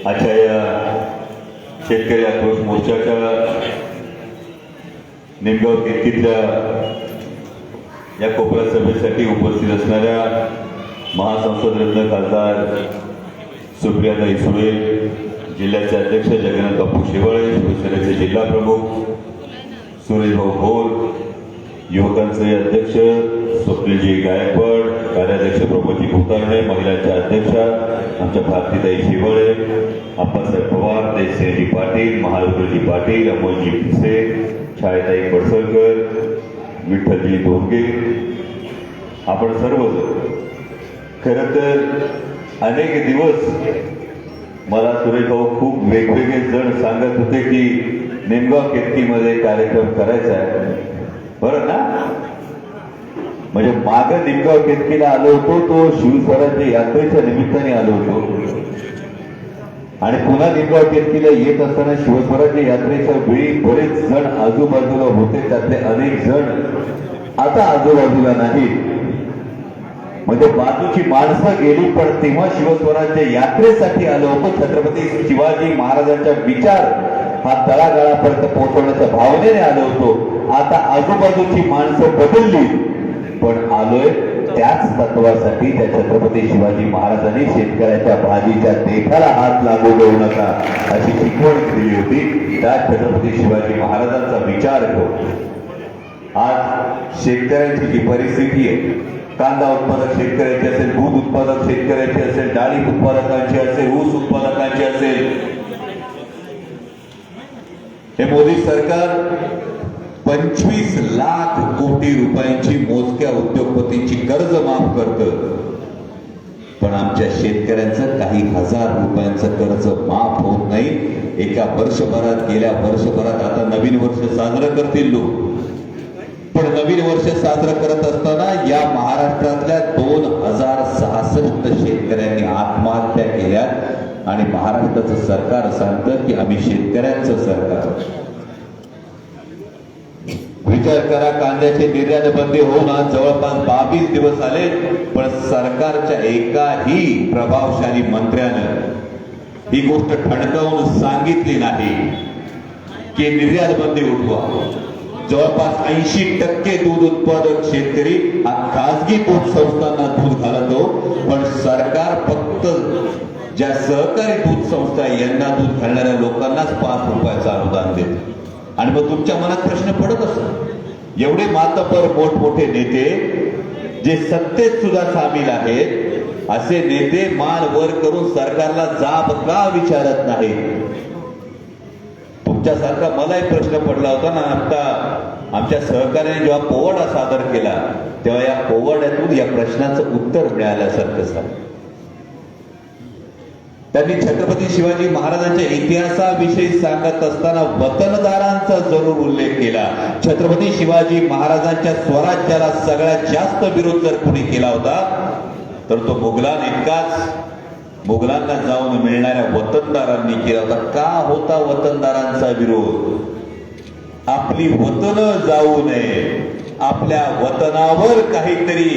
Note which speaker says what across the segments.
Speaker 1: आजच्या या शेतकरी आक्रोश मोर्चाच्या निमगाव केतकीतल्या या कोपरा सभेसाठी उपस्थित असणाऱ्या महासंसद रत्न खासदार सुप्रियाताई सुळे, जिल्ह्याचे अध्यक्ष जगन्नाथ बापू शेवाळे, शिवसेनेचे जिल्हा प्रमुख सुरेश भाऊ भोर, युवकांचे अध्यक्ष स्वप्नीलजी गायकवाड, कार्याध्यक्ष प्रमोदजी भूतारणे, महिलांच्या अध्यक्षा आमच्या भारतीताई शेवाळे, अप्पासाहेब पवार, देशसेनजी पाटील, महारुद्रजी पाटील, अमोलजी भिसे, छायाताई पडसळकर, विठ्ठलजी धोंगे, आपण सर्वजण खरं तर अनेक दिवस मला सुरेश भाऊ खूप वेगवेगळे जण सांगत होते की निमगाव केतकीमध्ये कार्यक्रम करायचा आहे, बरं ना? म्हणजे मागे निमगाव केतकीला आलो होतो, तो शिवस्वराज्य यात्रेच्या निमित्ताने आलो होतो आणि पुन्हा निमगाव केतकीला येत असताना शिवस्वराज्य यात्रेच्या वेळी बरेच जण आजूबाजूला होते, त्यातले अनेक जण आता आजूबाजूला नाहीत. म्हणजे बाजूची माणसं गेली, पण तेव्हा शिवस्वराज्य यात्रेसाठी आलो होतो. छत्रपती शिवाजी महाराजांचा विचार हा तळागाळापर्यंत पोहोचवण्याच्या भावनेने आलो होतो. आता आजूबाजूची माणसं बदलली, पण आलोय त्याच तत्वासाठी. त्या छत्रपती शिवाजी महाराजांनी शेतकऱ्याच्या भाजीच्या देठाला हात लागू देऊ नका अशी शिकवण दिली होती. त्या छत्रपती शिवाजी महाराजांचा विचार करू आज शेतकऱ्यांची जी परिस्थिती आहे, कांदा उत्पादक शेतकऱ्याची असेल, दूध उत्पादक शेतकऱ्याची असेल, डाळी उत्पादकांची असेल, ऊस उत्पादकांची असेल, हे मोदी सरकार 25 लाख कोटी रुपयांची मोजक्या उद्योगपतींची कर्ज माफ करतं, पण आमच्या शेतकऱ्यांचं काही हजार रुपयांचं कर्ज माफ होत नाही. एका वर्षभरात, गेल्या वर्षभरात, आता नवीन वर्ष साजरं करतील लोक, पण नवीन वर्ष साजरं करत असताना या महाराष्ट्रातल्या 2066 शेतकऱ्यांनी आत्महत्या केल्या आणि महाराष्ट्राचं सरकार सांगतं की आम्ही शेतकऱ्यांचं सरकार. विचार करा, कांद्याचे निर्यात बंदी होऊन आज जवळपास 22 दिवस आले, पण सरकारच्या एकाही प्रभावशाली मंत्र्यानं ही गोष्ट ठणकावून सांगितली नाही की निर्यात बंदी उठवा. जवळपास 80% दूध उत्पादक शेतकरी हा खासगी दूध संस्थांना दूध घालतो, पण सरकार फक्त ज्या सहकारी दूध संस्था यांना दूध घालणाऱ्या लोकांनाच 5 रुपयाचं अनुदान देते. आणि मग तुमच्या मनात प्रश्न पडत असतो, एवढे मातबर मोठमोठे नेते जे सत्तेत सुद्धा सामील आहेत, असे नेते मान वर करून सरकारला जाब का विचारत नाही? तुमच्यासारखा मलाही प्रश्न पडला होता ना. आता आमच्या सहकार्याने जेव्हा पोवाडा सादर केला, तेव्हा या पोवाड्यातून या प्रश्नाचं उत्तर मिळाल्यासारखं झालं. त्यांनी छत्रपती शिवाजी महाराजांच्या इतिहासाविषयी सांगत असताना वतनदारांचा जरूर उल्लेख केला. छत्रपती शिवाजी महाराजांच्या स्वराज्याला सगळ्यात जास्त विरोध जर कोणी केला होता तर तो मुघलांना जाऊन मिळणाऱ्या वतनदारांनी केला होता. का होता वतनदारांचा विरोध? आपली वतन जाऊ नये, आपल्या वतनावर काहीतरी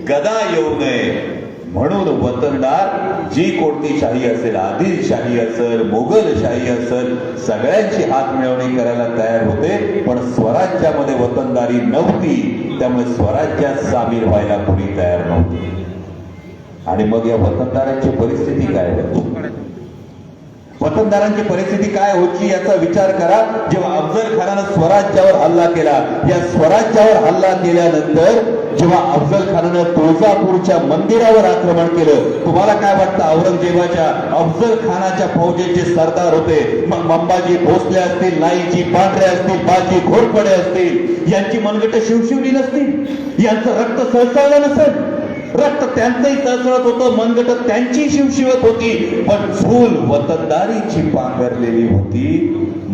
Speaker 1: गदा येऊ नये म्हणून वतनदार जी कोणती शाही असेल, आदिलशाही असेल, मोगलशाही असेल, सगळ्यांची हात मिळवणी करायला तयार होते, पण स्वराज्यामध्ये वतनदारी नव्हती. त्यामुळे स्वराज्यात सामील व्हायला कोणी तयार नव्हते. आणि मग या वतनदारांची परिस्थिती काय होती? वतनदारांची परिस्थिती काय होती याचा विचार करा. जेव्हा अफजल खानानं स्वराज्यावर हल्ला केला, या स्वराज्यावर हल्ला केल्यानंतर जेव्हा अफजल खानानं तुळजापूरच्या मंदिरावर आक्रमण केलं, तुम्हाला काय वाटतं? औरंगजेबाच्या अफजल खानाच्या फौजेचे सरदार होते, मग अंबाजी भोसले असतील, नाईजी पांढरे असतील, बाजी घोरपडे असतील, यांची मनगट शिवशिवली नसतील, यांचं रक्त सळसळलं नसेल. रक्त त्यांचंही सळसळत होतं, मनगट त्यांची शिवशिवत होती, पण झूल वतनदारीची पांघरलेली होती,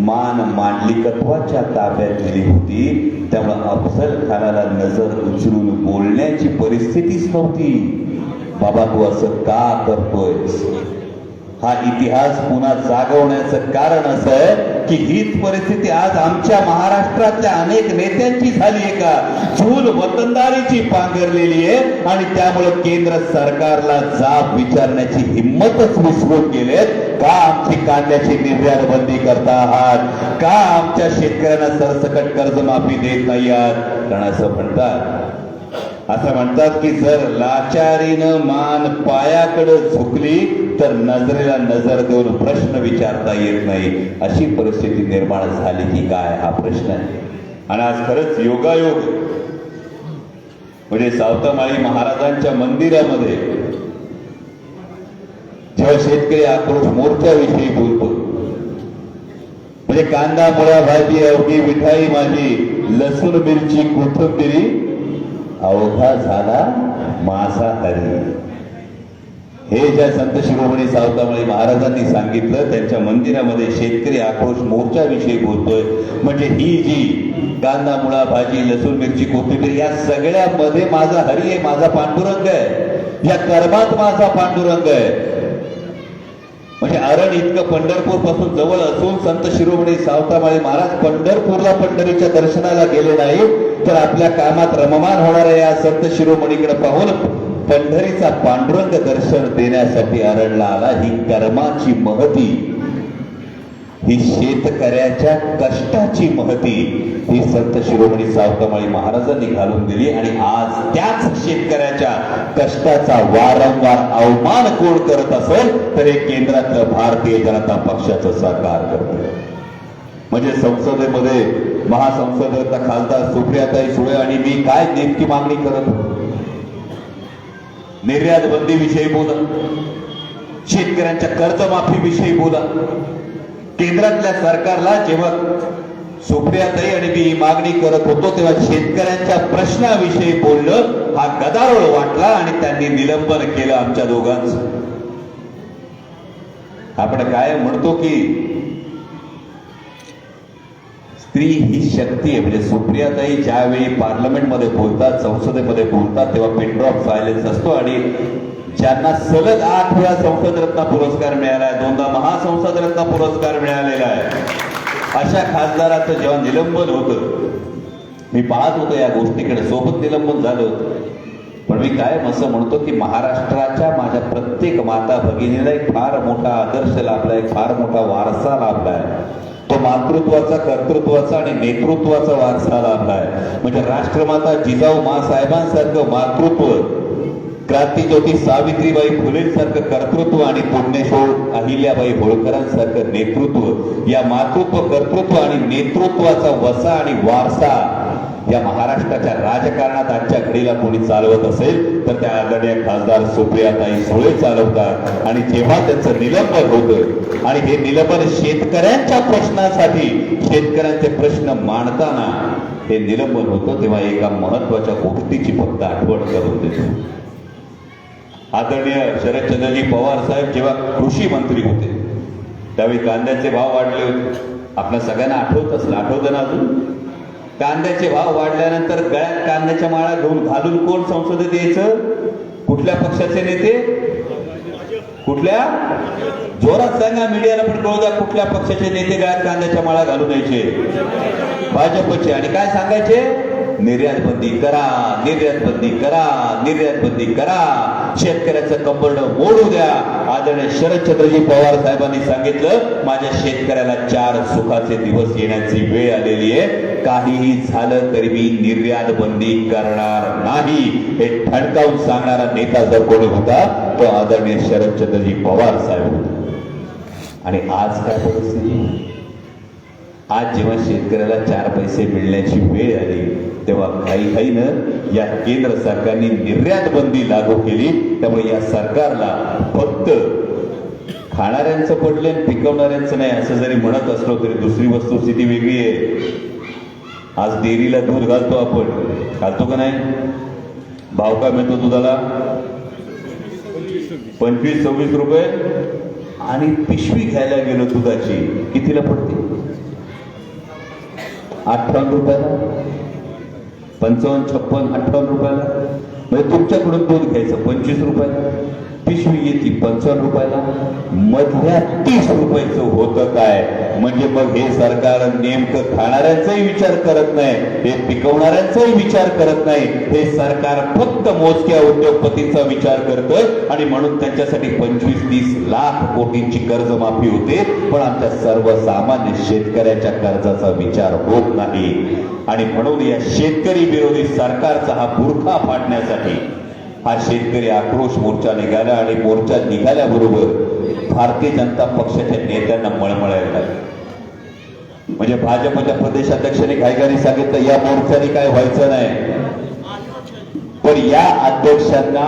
Speaker 1: मान मांडलिकत्वाच्या ताब्यात गेली होती. त्यामुळे अफजल खानाला नजर उचलून बोलण्याची परिस्थितीच नव्हती. बाबा तू असं का करतोयस? हा इतिहास पुन्हा जागवण्याचं कारण असं आहे की हीच परिस्थिती आज आमच्या महाराष्ट्रातल्या अनेक नेत्यांची झाली आहे का झूल वतनदारीची पांघरलेली आहे आणि त्यामुळे केंद्र सरकारला जाब विचारण्याची हिंमतच विसरून गेलेत का आमची कांद्याची निर्यात बंदी करता आहात का आमच्या शेतकऱ्यांना सरसकट कर्जमाफी देत नाही आहात कारण असं म्हणतात की जर लाचारीनं मान पायाकडे झुकली तर नजरेला नजर देऊन प्रश्न विचारता येत नाही अशी परिस्थिती निर्माण झाली की काय हा प्रश्न आहे आणि आज खरंच योगायोग म्हणजे सावतामाळी महाराजांच्या मंदिरामध्ये जेव्हा शेतकरी आक्रोश मोर्चाविषयी बोलतो म्हणजे कांदा मुळा भाजी अवघी मिठाई माझी लसूण मिरची कोथिंबिरी अवघा झाला मांसाहारी हे ज्या संत शिरोमणी सावतामाळी महाराजांनी सांगितलं त्यांच्या मंदिरामध्ये शेतकरी आक्रोश मोर्चाविषयी बोलतोय म्हणजे ही जी कांदा मुळा भाजी लसूण मिरची कोथिंबीर या सगळ्यामध्ये माझा हरी आहे माझा पांडुरंग आहे या कर्मात माझा पांडुरंग आहे म्हणजे अरण इतकं पंढरपूर पासून जवळ असून संत शिरोमणी सावतामाळी महाराज पंढरपूरला पंढरीच्या दर्शनाला गेले नाही तर आपल्या कामात रममान होणाऱ्या या संत शिरोमणीकडे पाहून पंढरीचा पांडुरंग दर्शन देण्यासाठी अरणला आला ही कर्माची महती ही शेतकऱ्याच्या कष्टाची महती ही संत शिरोमणी सावतामाळी महाराजांनी घालून दिली आणि आज त्याच शेतकऱ्याच्या कष्टाचा वारंवार अवमान कोण करत असेल तर हे केंद्रातलं भारतीय जनता पक्षाचं सरकार करत म्हणजे संसदेमध्ये महासंसदेचा खासदार सुप्रियाताई सुळे आणि मी काय नेमकी मागणी करत होतो निर्यात बंदी विषयी बोला शेतकऱ्यांच्या कर्जमाफी बोला केंद्रातल्या सरकारला जेव्हा सुप्रियाताई आणि मी मागणी करत होतो तेव्हा शेतकऱ्यांच्या प्रश्नाविषयी बोललं हा गदारोळ वाटला आणि त्यांनी निलंबन केलं आमच्या दोघांचं आपण काय म्हणतो की स्त्री ही शक्ती आहे म्हणजे सुप्रियाताई ज्यावेळी पार्लमेंटमध्ये बोलतात संसदेमध्ये बोलतात तेव्हा पिन ड्रॉप सायलेन्स असतो आणि ज्यांना सलग 8 वेळा संसद रत्न पुरस्कार मिळाला आहे 2दा महासंसद रत्न पुरस्कार मिळालेला आहे अशा खासदाराचं जेव्हा निलंबन होतं मी पाहत होतो या गोष्टीकडे सोबत निलंबन झालं होतं पण मी काय असं म्हणतो की महाराष्ट्राच्या माझ्या प्रत्येक माता भगिनीला एक फार मोठा आदर्श लाभला एक फार मोठा वारसा लाभला आहे तो मातृत्वाचा कर्तृत्वाचा आणि नेतृत्वाचा वारसा लाभला आहे म्हणजे राष्ट्रमाता जिजाऊ मासाहेबांसारखं मातृत्व क्रांतीज्योती सावित्रीबाई फुलेंसारखं कर्तृत्व आणि पुण्यशोध अहिल्याबाई होळकरांसारखं नेतृत्व या मातृत्व कर्तृत्व आणि नेतृत्वाचा वसा आणि वारसा या महाराष्ट्राच्या राजकारणात आजच्या घडीला कोणी चालवत असेल तर त्या आदरणीय खासदार सुप्रियाताई सुळे चालवतात आणि जेव्हा त्यांचं निलंबन होतं आणि हे निलंबन शेतकऱ्यांच्या प्रश्नासाठी शेतकऱ्यांचे प्रश्न मांडताना हे निलंबन होतं तेव्हा एका महत्वाच्या गोष्टीची फक्त आठवण करून देतो आदरणीय शरदचंद्रजी पवार साहेब जेव्हा कृषी मंत्री होते त्यावेळी कांद्याचे भाव वाढले होते आपल्या सगळ्यांना आठवतं ना अजून कांद्याचे भाव वाढल्यानंतर गळ्यात कांद्याच्या माळा घेऊन घालून कोण संसदेत यायचं कुठल्या पक्षाचे नेते कुठल्या जोरात सांगा मीडियाला पण कळू द्या कुठल्या पक्षाचे नेते गळ्यात कांद्याच्या माळा घालून यायचे भाजपचे आणि काय सांगायचे निर्यात बंदी करा निर्यात बंदी करा निर्यात बंदी करा शेतकऱ्याचं कंबरडं मोडू द्या आदरणीय शरदचंद्रजी पवार साहेबांनी सांगितलं माझ्या शेतकऱ्याला 4 सुखाचे दिवस येण्याची वेळ आलेली आहे काहीही झालं तरी मी निर्यात बंदी करणार नाही हे ठणकावून सांगणारा नेता जर कोणी होता तो आदरणीय शरदचंद्रजी पवार साहेब होते आणि आज काय परिस्थिती आज जेव्हा शेतकऱ्याला 4 पैसे मिळण्याची वेळ आली तेव्हा घाईघाईनं या केंद्र सरकारने निर्यात बंदी लागू केली त्यामुळे या सरकारला फक्त खाणाऱ्यांचं पडले पिकवणाऱ्यांचं नाही असं जरी म्हणत असलो तरी दुसरी वस्तुस्थिती वेगळी आहे आज डेअरीला दूध घालतो आपण घालतो का नाही भाव काय मिळतो दुधाला 25-26 रुपये आणि पिशवी घ्यायला गेलो दुधाची कितीला पडते 58 रुपयाला 55, 56, 58 रुपयाला म्हणजे तुमच्याकडून दूध घ्यायचं 25 रुपयाला पिशवी येते 55 रुपयाला, मधल्या 30 रुपयाचं होतं काय? म्हणजे मग हे सरकार नेमकं खाणाऱ्यांचाही विचार करत नाही, हे पिकवणाऱ्यांचाही विचार करत नाही. हे सरकार फक्त मोजक्या उद्योगपतींचा विचार करतं आणि म्हणून त्यांच्यासाठी 25-30 लाख कोटींची कर्जमाफी होते, पण आमच्या सर्वसामान्य शेतकऱ्याच्या कर्जाचा विचार होत नाही. आणि म्हणून या शेतकरी विरोधी सरकारचा हा बुरखा फाडण्यासाठी हा शेतकरी आक्रोश मोर्चा निघाला आणि मोर्चा निघाल्याबरोबर भारतीय जनता पक्षाच्या नेत्यांना मळमळायला लागले. म्हणजे भाजपच्या प्रदेशाध्यक्षांनी घाईघाईने सांगितलं या मोर्चाने काय व्हायचं नाही, पण या अध्यक्षांना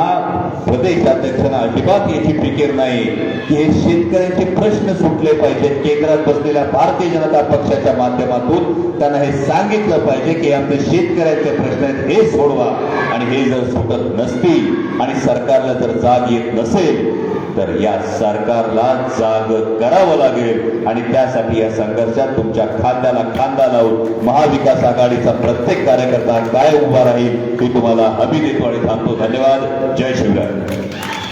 Speaker 1: प्रदेशाध्यक्षांना अजिबात याची फिकीर नाही की हे शेतकऱ्यांचे प्रश्न सुटले पाहिजेत. केंद्रात बसलेल्या भारतीय जनता पक्षाच्या माध्यमातून त्यांना हे सांगितलं पाहिजे की आमचे शेतकऱ्यांचे प्रश्न आहेत हे सोडवा. आणि हे जर सुटत नसतील आणि सरकारला जर जाग येत नसेल तर या सरकारला जाग करावं लागेल. आणि त्यासाठी या संघर्षात तुमच्या खांद्याला खांदा लावून महाविकास आघाडीचा प्रत्येक कार्यकर्ता काय उभा राहील हे तुम्हाला हमी देतो आणि थांबतो. धन्यवाद. जय शिवराय.